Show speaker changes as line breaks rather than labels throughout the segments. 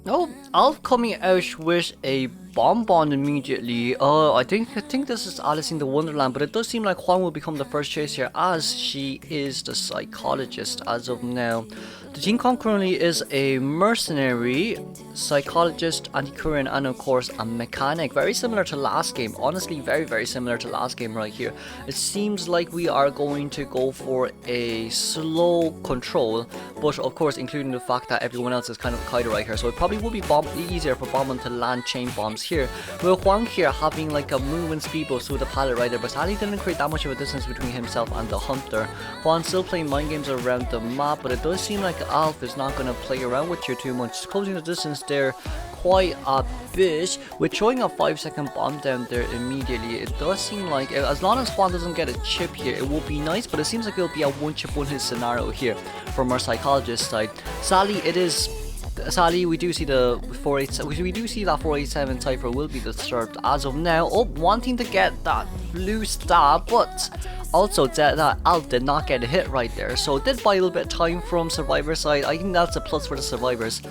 Oh, Alf coming out with a BonBon immediately. I think this is Alice in the Wonderland, but it does seem like Juan will become the first choice here as she is the psychologist as of now. The team comp currently is a mercenary, psychologist, antiquarian, and of course a mechanic. Very similar to last game. Honestly, very similar to last game right here. It seems like we are going to go for a slow control, but of course including the fact that everyone else is kind of kited right here. So it probably will be easier for BonBon to land chain bombs here. With Huang here having like a movement speed boost through the pallet right there, but sadly didn't create that much of a distance between himself and the hunter. Juan still playing mind games around the map, but it does seem like Alf is not going to play around with you too much, closing the distance there quite a bit with throwing a 5-second bomb down there immediately. It does seem like as long as Juan doesn't get a chip here, it will be nice, but it seems like it'll be a one chip one hit scenario here from our psychologist side. Sadly, we do see the 487. We do see that 487 cipher will be disturbed as of now. Oh, wanting to get that blue star, but also that Alf did not get a hit right there, so it did buy a little bit of time from survivor side. I think that's a plus for the survivors.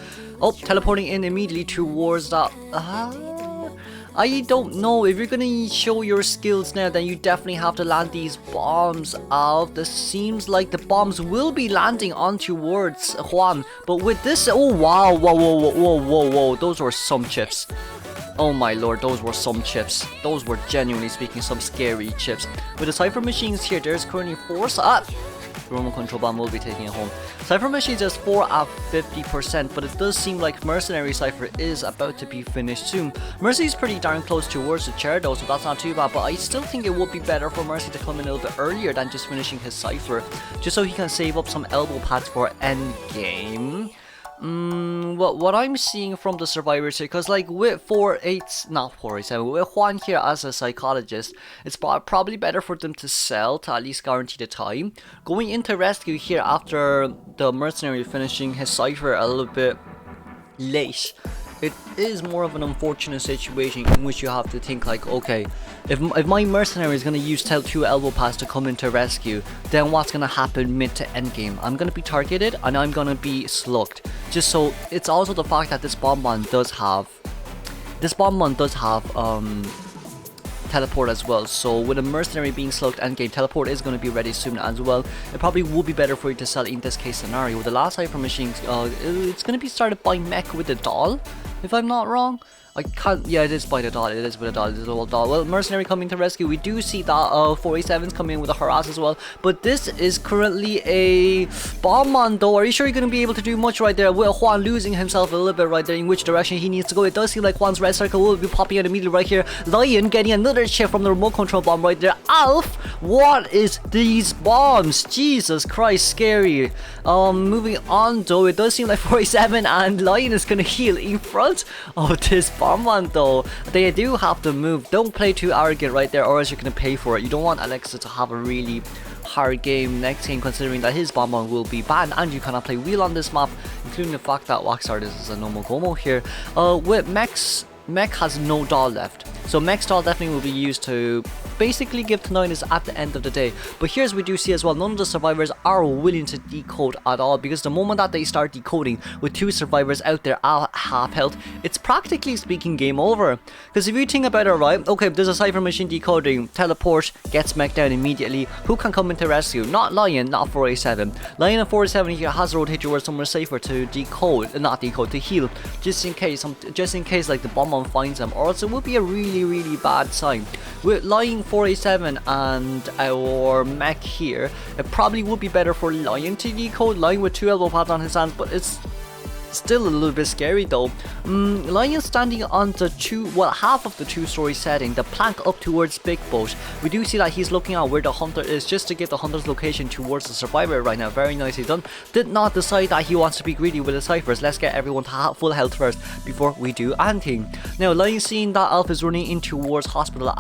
Oh, teleporting in immediately towards that. I don't know, if you're gonna show your skills now, then you definitely have to land these bombs out. This seems like the bombs will be landing on towards Juan, but with this, oh wow, whoa, those were some chips. Oh my lord, those were some chips. Those were genuinely speaking some scary chips. With the cipher machines here, there's currently 4 the remote control bomb will be taking it home. Cypher Machines is 4 at 50%, but it does seem like Mercenary Cypher is about to be finished soon. Mercy is pretty darn close towards the chair though, so that's not too bad, but I still think it would be better for Mercy to come in a little bit earlier than just finishing his Cypher, just so he can save up some elbow pads for endgame. What I'm seeing from the survivors here, because like with 487, with Juan here as a psychologist, it's probably better for them to sell to at least guarantee the time. Going into rescue here after the mercenary finishing his cipher a little bit late, it is more of an unfortunate situation in which you have to think like, okay, if my mercenary is going to use 2 elbow pads to come into rescue, then what's going to happen mid to end game? I'm going to be targeted and I'm going to be slugged. Just so, it's also the fact that this BonBon does have teleport as well, so with a mercenary being slugged endgame, teleport is going to be ready soon as well. It probably would be better for you to sell in this case scenario. With the last Cypher machines, it's going to be started by Mech with the doll, if I'm not wrong. I can't, yeah, it is by the doll, it is with a doll, it is a little doll. Well, mercenary coming to rescue, we do see that 487's coming in with a harass as well, but this is currently a BonBon though. Are you sure you're going to be able to do much right there? With Juan losing himself a little bit right there in which direction he needs to go. It does seem like Juan's red circle will be popping out immediately right here. Lion getting another chip from the remote control bomb right there. Alf, what is these bombs? Jesus Christ, scary. Moving on though, it does seem like 487 and Lion is going to heal in front of this BonBon though. They do have to move. Don't play too arrogant right there, or else you're going to pay for it. You don't want Alexa to have a really hard game next game, considering that his BonBon will be banned and you cannot play wheel on this map, including the fact that Waxstar is a normal Gomo here. With Mech has no doll left, so Mech's doll definitely will be used to basically give to Naiad at the end of the day. But here's we do see as well, none of the survivors are willing to decode at all, because the moment that they start decoding with 2 survivors out there at half health, it's practically speaking game over. Because if you think about it, right, okay, there's a Cypher machine decoding, teleport, gets Mech down immediately. Who can come into rescue? Not Lion, not 487. Lion and 487 here has to rotate towards somewhere safer to decode, not decode, to heal, just in case like the BonBon finds them, or else it would be a really bad sign. With Lion 487 and our Mech here, it probably would be better for Lion to decode. Lion with 2 elbow pads on his hands, but it's still a little bit scary though. Lion standing on the half of the 2-story setting, the plank up towards Big Boat. We do see that he's looking at where the hunter is, just to get the hunter's location towards the survivor right now. Very nicely done. Did not decide that he wants to be greedy with the ciphers. Let's get everyone to full health first before we do anything. Now Lion seeing that Alpha is running in towards hospital,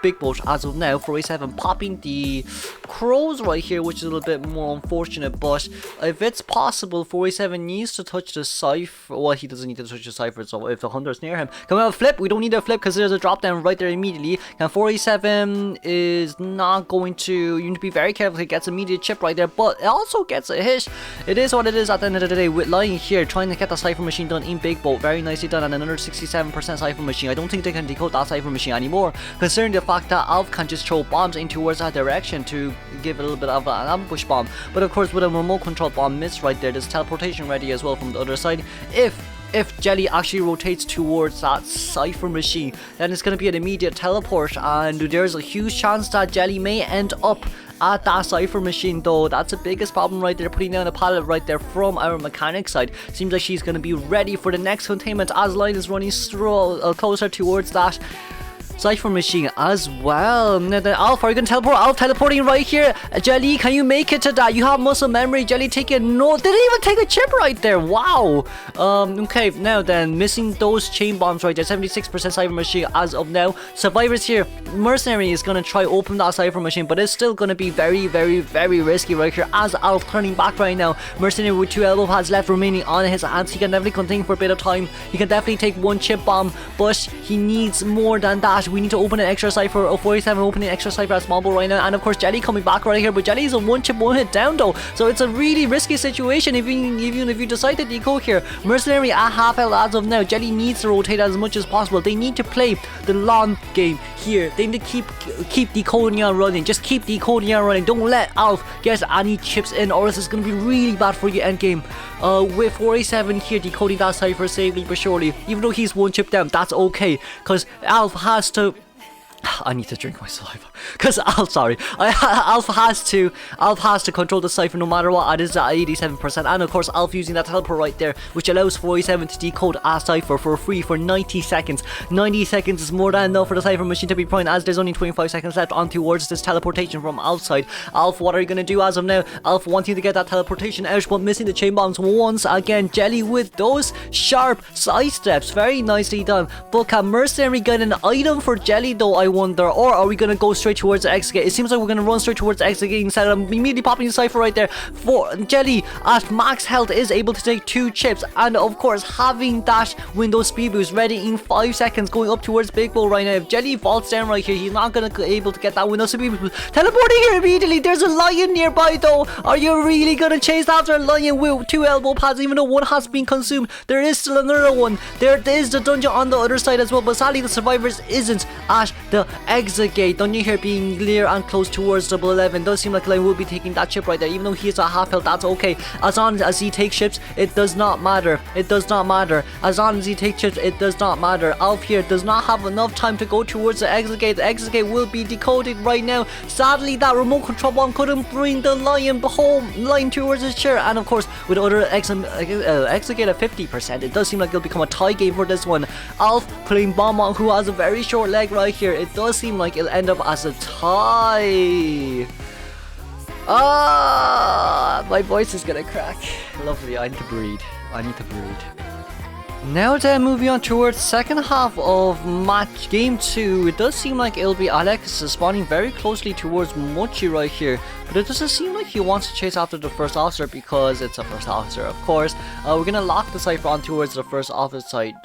big boat as of now. 487 popping the crows right here, which is a little bit more unfortunate, but if it's possible, 487 needs to touch the cipher. Well, he doesn't need to touch the cipher, so if the hunter's near him, can we have a flip? We don't need a flip because there's a drop down right there immediately. And 487 is not going to, you need to be very careful. He gets immediate chip right there, but it also gets a hit. It is what it is at the end of the day. With lying here, trying to get the cipher machine done in big boat, very nicely done, and another 67% cipher machine. I don't think they can decode that cipher machine anymore, considering the fact that Alf can just throw bombs in towards that direction to give a little bit of an ambush bomb. But of course, with a remote control bomb miss right there, there's teleportation ready as well from the other side. If Jelly actually rotates towards that cipher machine, then it's going to be an immediate teleport, and there's a huge chance that Jelly may end up at that cipher machine, though. That's the biggest problem right there, putting down a pallet right there from our mechanic side. Seems like she's going to be ready for the next containment as line is running closer towards that cipher machine as well. Now then, Alf, are you gonna teleport? Alf teleporting right here. Jelly, can you make it to that? You have muscle memory. Jelly taking no, didn't even take a chip right there. Wow. Okay, now then, missing those chain bombs right there. 76% cipher machine as of now. Survivors here. Mercenary is gonna try open that cipher machine, but it's still gonna be very, very, very risky right here as Alf turning back right now. Mercenary with 2 elbow pads left remaining on his hands. He can definitely contain for a bit of time. He can definitely take 1 chip bomb, but he needs more than that. We need to open an extra cipher. 47 opening extra cipher at small ball right now, and of course Jelly coming back right here, but Jelly is a 1 chip 1 hit down though, so it's a really risky situation even if you decide to decode here. Mercenary at half health as of now. Jelly needs to rotate as much as possible. They need to play the long game here. They need to keep decoding and running. Just keep decoding and running. Don't let Alf get any chips in, or else it's going to be really bad for you end game. With 487 here decoding that cipher safely but surely, even though he's 1 chip down, that's okay, because Alf has to, I need to drink my saliva. Because Alf has to control the cipher no matter what. It is at 87%, and of course Alf using that teleport right there, which allows 47 to decode a cipher for free for 90 seconds. 90 seconds is more than enough for the cipher machine to be primed, as there's only 25 seconds left on towards this teleportation from outside. Alf, what are you gonna do as of now? Alf wanting to get that teleportation out, but missing the chain bombs once again. Jelly with those sharp side steps, very nicely done. But can Mercenary get an item for Jelly though, I wonder, or are we gonna go straight towards the exit gate? It seems like we're gonna run straight towards the exit gate instead of immediately popping the cipher right there. For Jelly at max health is able to take 2 chips, and of course having that Windows speed boost ready in 5 seconds going up towards Big Bull right now. If Jelly falls down right here, he's not gonna be able to get that Windows speed boost. Teleporting here immediately. There's a lion nearby though. Are you really gonna chase after a lion with 2 elbow pads? Even though 1 has been consumed, there is still another one. There is the dungeon on the other side as well, but sadly the survivors isn't at the exit gate. Dungeon here being near and close towards double 11. Does seem like Lion will be taking that chip right there, even though he is at half health. That's okay, as long as he takes chips it does not matter. It does not matter. As long as he takes chips it does not matter. Alf here does not have enough time to go towards the exit gate. The exit gate will be decoded right now. Sadly that remote control bomb couldn't bring the lion home line towards his chair, and of course with other exit gate at 50%, it does seem like it'll become a tie game for this one. Alf playing BonBon, who has a very short leg right here. It does seem like it'll end up as a tie. My voice is gonna crack. Lovely, I need to breathe. Now then, moving on towards second half of match game 2. It does seem like it'll be Alex spawning very closely towards Mochi right here, but it doesn't seem like he wants to chase after the first officer because it's a first officer, of course. We're gonna lock the cipher on towards the first officer side,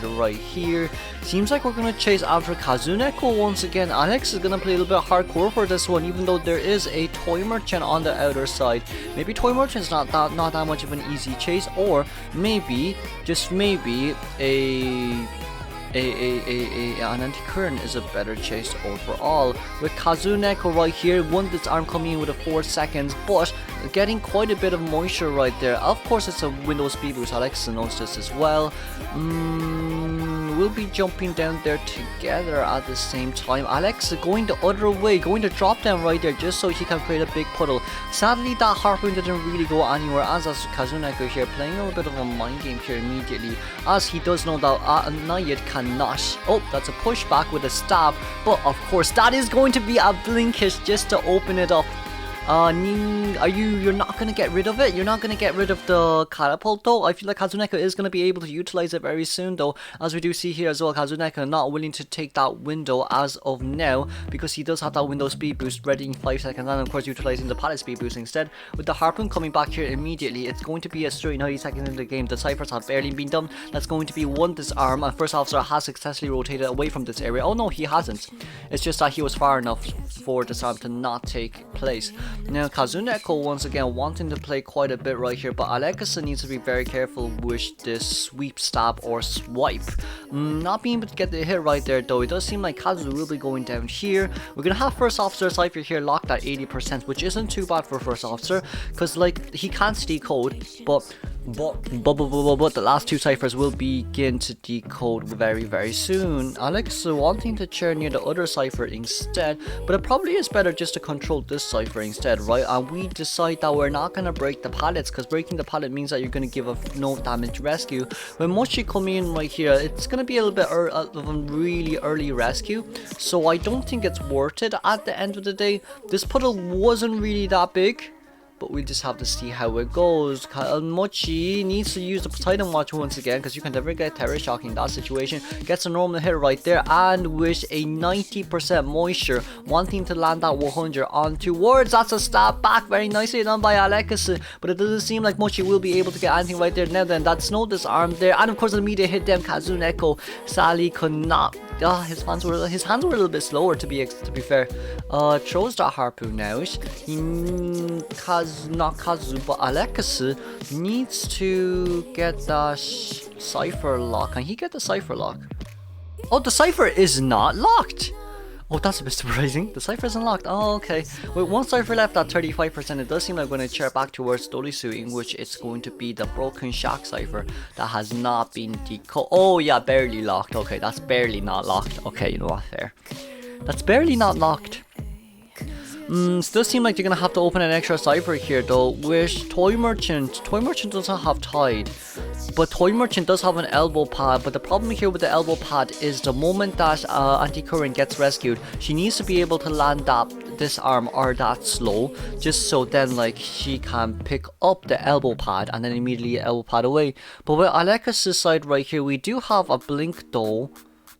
right here. Seems like we're gonna chase after Kazuneko once again. Alex is gonna play a little bit hardcore for this one, even though there is a toy merchant on the outer side. Maybe toy merchant's not that much of an easy chase, or maybe, just maybe, an anti-current is a better chase overall. With Kazuneko right here, one this arm coming in with a 4 seconds, but getting quite a bit of moisture right there. Of course it's a Windows speed boost. Alex knows this as well. We'll be jumping down there together at the same time. Alex going the other way, going to drop down right there just so he can create a big puddle. Sadly that harpoon didn't really go anywhere, as Kazuneko here playing a little bit of a mind game here immediately, as he does know that Naiad cannot. Oh, that's a pushback with a stab, but of course that is going to be a blinkish just to open it up. You're not gonna get rid of it? You're not gonna get rid of the catapult though? I feel like Kazuneko is gonna be able to utilize it very soon though, as we do see here as well. Kazuneko not willing to take that window as of now, because he does have that window speed boost ready in 5 seconds, and of course utilizing the pallet speed boost instead. With the harpoon coming back here immediately, it's going to be a straight 90 seconds into the game. The ciphers have barely been done. That's going to be one disarm, and first officer has successfully rotated away from this area. Oh no, he hasn't. It's just that he was far enough for disarm to not take place. Now Kazuneko once again wanting to play quite a bit right here, but Alekasa needs to be very careful with this sweep, stab or swipe. Not being able to get the hit right there though. It does seem like Kazu will be going down here. We're gonna have first officer cipher here locked at 80%, which isn't too bad for first officer, because like he can't decode, but the last 2 ciphers will begin to decode very soon. Alex wanting to churn near the other cipher instead, but it probably is better just to control this cipher instead, right? And we decide that we're not gonna break the pallets, because breaking the pallet means that you're gonna give a no damage rescue. When Mochi come in right here, it's gonna be a little bit of a really early rescue, so I don't think it's worth it at the end of the day. This puddle wasn't really that big, but we'll just have to see how it goes. Mochi needs to use the Poseidon Watch once again, because you can never get Terror Shock in that situation. Gets a normal hit right there, and with a 90% moisture, wanting to land that 100 onto wards. That's a stab back, very nicely done by Alekis, but it doesn't seem like Mochi will be able to get anything right there. Now then, that's no disarm there, and of course the immediate hit them. Kazuneko Sally could not. His hands were a little bit slower to be fair. Throws that harpoon out. Not Kazu, but Alekis needs to get that cipher lock. Can he get the cipher lock? Oh, the cipher is not locked. Oh, that's a bit surprising. The cipher isn't locked. Oh, okay. With one cipher left at 35%, it does seem like we're going to chair back towards Dolisu, in which it's going to be the Broken Shack cipher that has not been decoded. Oh, yeah, barely locked. Okay, that's barely not locked. Okay, you know what, fair. That's barely not locked. Still seem like you're gonna have to open an extra cipher here though. With Toy Merchant doesn't have Tide, but Toy Merchant does have an elbow pad. But the problem here with the elbow pad is the moment that Anti-Current gets rescued, she needs to be able to land that disarm or that slow, just so then like she can pick up the elbow pad and then immediately elbow pad away. But with Alekis' side right here, we do have a blink though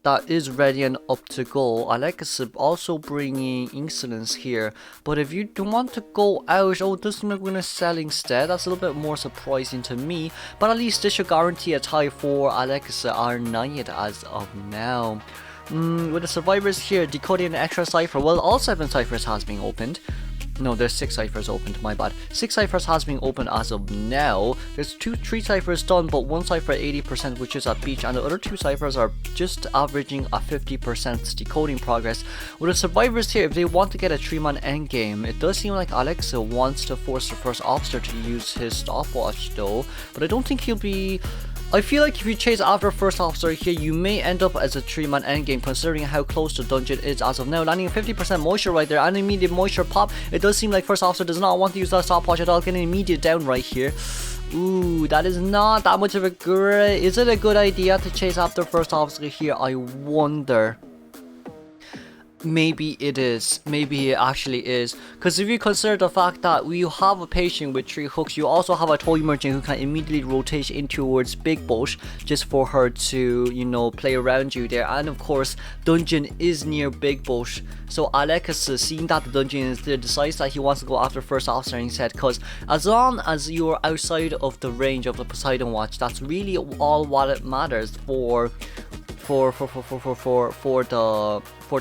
that is ready and up to go. Alekis also bringing Insolence here, but if you don't want to go out, oh, it does seem like we're gonna sell instead. That's a little bit more surprising to me, but at least this should guarantee a tie for Alekis or Naiad as of now. With the survivors here decoding an extra cipher, well, all 7 ciphers has been opened. No, there's 6 ciphers opened, my bad. 6 ciphers has been opened as of now. There's 3 ciphers done, but 1 cipher at 80%, which is at beach, and the other 2 ciphers are just averaging a 50% decoding progress. With the survivors here, if they want to get a 3-man endgame, it does seem like Alexa wants to force the first officer to use his stopwatch though, but I don't think he'll be. I feel like if you chase after first officer here, you may end up as a 3-man endgame, considering how close the dungeon is as of now. Landing 50% moisture right there, and immediate moisture pop. It does seem like first officer does not want to use that stopwatch at all. Getting immediate down right here. Ooh, that is not that much of a great. Is it a good idea to chase after first officer here? I wonder. Maybe it is. Maybe it actually is. Because if you consider the fact that we have a patient with 3 hooks, you also have a toy merchant who can immediately rotate in towards Big Boat just for her to, you know, play around you there. And of course, dungeon is near Big Boat. So Alekis, seeing that the dungeon is there, decides that he wants to go after first officer instead. Because as long as you're outside of the range of the Poseidon Watch, that's really all what it matters for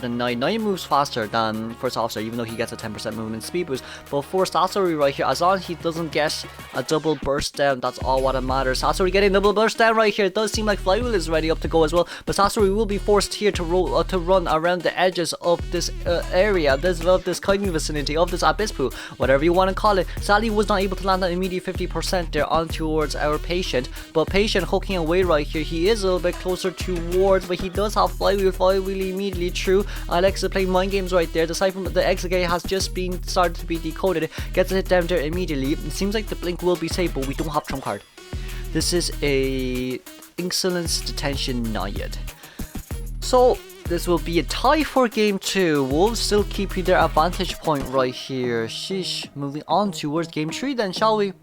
the Naiad. Naiad moves faster than first officer, even though he gets a 10% movement speed boost. But for Sasori right here, as long as he doesn't get a double burst down, that's all what matters. Sasori getting double burst down right here. It does seem like Flywheel is ready up to go as well, but Sasori will be forced here to run around the edges of this area, of this kiting vicinity, of this abyss pool, whatever you want to call it. Sally was not able to land that immediate 50% there on towards our patient, but patient hooking away right here. He is a little bit closer towards, but he does have Flywheel. Flywheel immediately through. Alexa playing mind games right there. The cipher, the exit gate has just been started to be decoded. Gets it down there immediately. It seems like the blink will be safe, but we don't have trump card. This is a Insolence Detention Naiad. So This will be a tie for game 2. Wolves still keeping their advantage point right here. Sheesh. Moving on towards game 3 then, shall we?